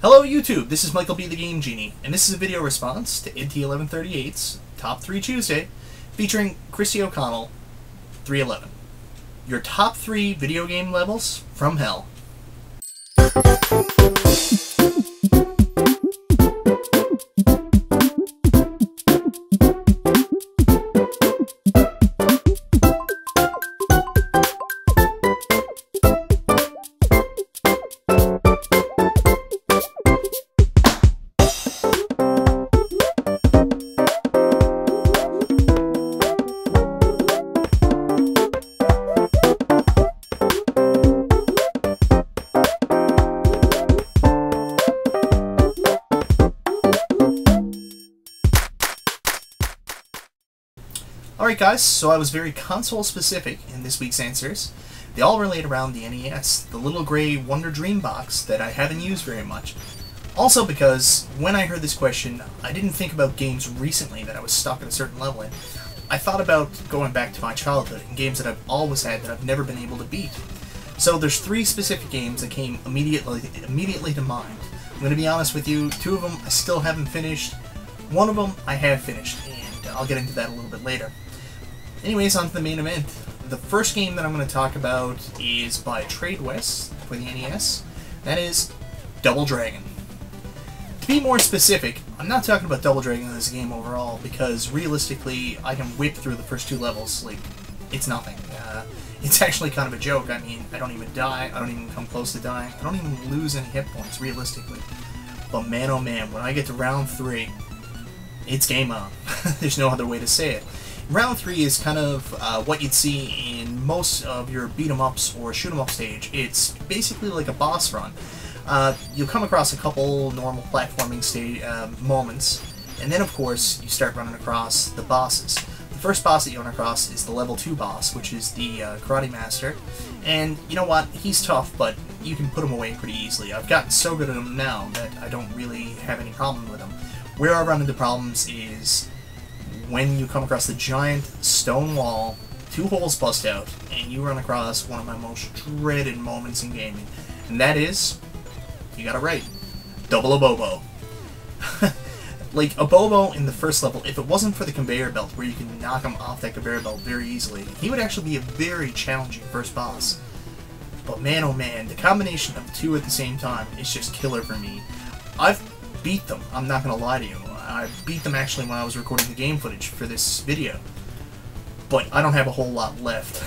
Hello YouTube, this is Michael B. the Game Genie, and this is a video response to T3T's Top 3 Tuesday, featuring kristioconnell311. Your top 3 video game levels from hell. Alright guys, so I was very console specific in this week's answers. They all relate around the NES, the little gray Wonder Dream box that I haven't used very much. Also because, when I heard this question, I didn't think about games recently that I was stuck at a certain level in. I thought about going back to my childhood and games that I've always had that I've never been able to beat. So there's 3 specific games that came immediately to mind. I'm going to be honest with you, 2 of them I still haven't finished, 1 of them I have finished, and I'll get into that a little bit later. Anyways, on to the main event. The first game that I'm going to talk about is by Tradewest for the NES. That is Double Dragon. To be more specific, I'm not talking about Double Dragon as a game overall, because realistically, I can whip through the first 2 levels like it's nothing. It's actually kind of a joke. I mean, I don't even die, I don't even come close to dying, I don't even lose any hit points, realistically. But man oh man, when I get to round 3, it's game on. There's no other way to say it. Round 3 is kind of what you'd see in most of your beat-em-ups or shoot-em-up stage. It's basically like a boss run. You'll come across a couple normal platforming moments, and then of course you start running across the bosses. The first boss that you run across is the level 2 boss, which is the Karate Master. And you know what? He's tough, but you can put him away pretty easily. I've gotten so good at him now that I don't really have any problem with him. Where I run into problems is when you come across the giant stone wall, 2 holes bust out, and you run across one of my most dreaded moments in gaming. And that is, you got it right, double a Bobo. Like, a Bobo in the first level, if it wasn't for the conveyor belt, where you can knock him off that conveyor belt very easily, he would actually be a very challenging first boss. But man oh man, the combination of the 2 at the same time is just killer for me. I've beat them, I'm not gonna lie to you. I beat them actually when I was recording the game footage for this video. But I don't have a whole lot left,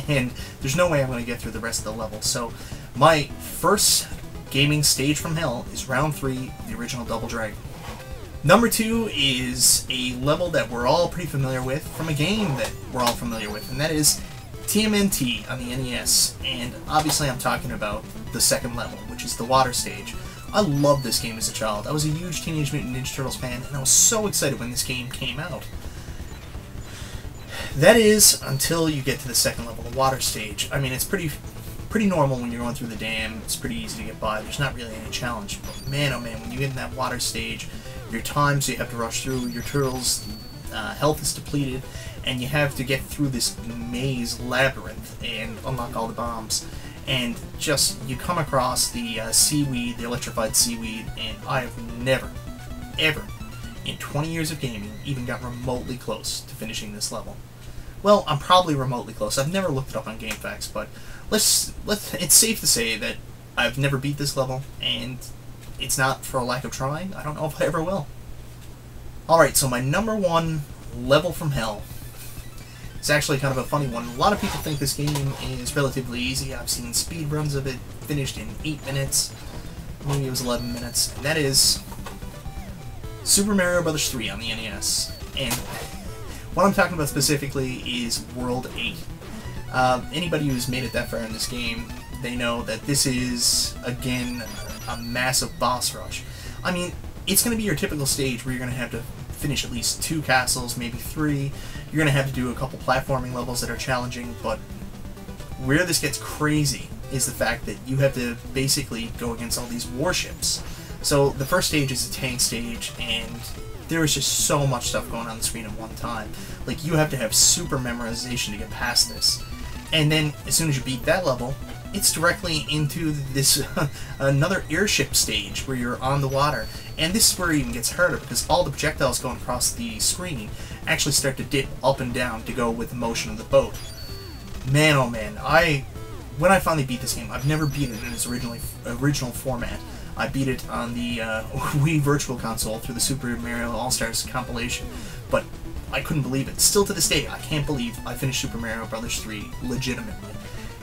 and there's no way I'm going to get through the rest of the level. So my first gaming stage from hell is round 3 of the original Double Dragon. Number 2 is a level that we're all pretty familiar with from a game that we're all familiar with, and that is TMNT on the NES. And obviously I'm talking about the second level, which is the water stage. I loved this game as a child. I was a huge Teenage Mutant Ninja Turtles fan, and I was so excited when this game came out. That is, until you get to the second level, the water stage. I mean, it's pretty normal when you're going through the dam. It's pretty easy to get by. There's not really any challenge. But man, oh man, when you get in that water stage, your time, so you have to rush through, your turtles' health is depleted, and you have to get through this maze labyrinth and unlock all the bombs. And just, you come across the seaweed, the electrified seaweed, and I have never, ever, in 20 years of gaming, even got remotely close to finishing this level. Well, I'm probably remotely close. I've never looked it up on GameFAQs, but it's safe to say that I've never beat this level, and it's not for a lack of trying. I don't know if I ever will. Alright, so my number 1 level from hell. It's actually kind of a funny one. A lot of people think this game is relatively easy. I've seen speed runs of it finished in 8 minutes. Maybe it was 11 minutes. And that is Super Mario Bros. 3 on the NES. And what I'm talking about specifically is World 8. Anybody who's made it that far in this game, they know that this is, again, a massive boss rush. I mean, it's going to be your typical stage where you're going to have to finish at least 2 castles, maybe 3. You're going to have to do a couple platforming levels that are challenging, but where this gets crazy is the fact that you have to basically go against all these warships. So the first stage is a tank stage, and there is just so much stuff going on the screen at one time. Like, you have to have super memorization to get past this. And then, as soon as you beat that level, it's directly into this another airship stage where you're on the water. And this is where it even gets harder, because all the projectiles going across the screen actually start to dip up and down to go with the motion of the boat. Man, oh man, when I finally beat this game, I've never beat it in its original format. I beat it on the Wii Virtual Console through the Super Mario All-Stars compilation, but I couldn't believe it. Still to this day, I can't believe I finished Super Mario Bros. 3 legitimately.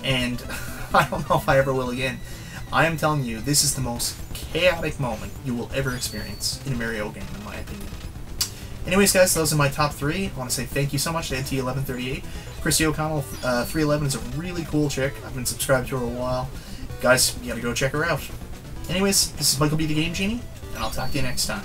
And I don't know if I ever will again. I am telling you, this is the most chaotic moment you will ever experience in a Mario game, in my opinion. Anyways, guys, those are my top 3. I want to say thank you so much to NT1138. kristioconnell311 is a really cool chick. I've been subscribed to her a while. Guys, you gotta go check her out. Anyways, this is Michael B. the Game Genie, and I'll talk to you next time.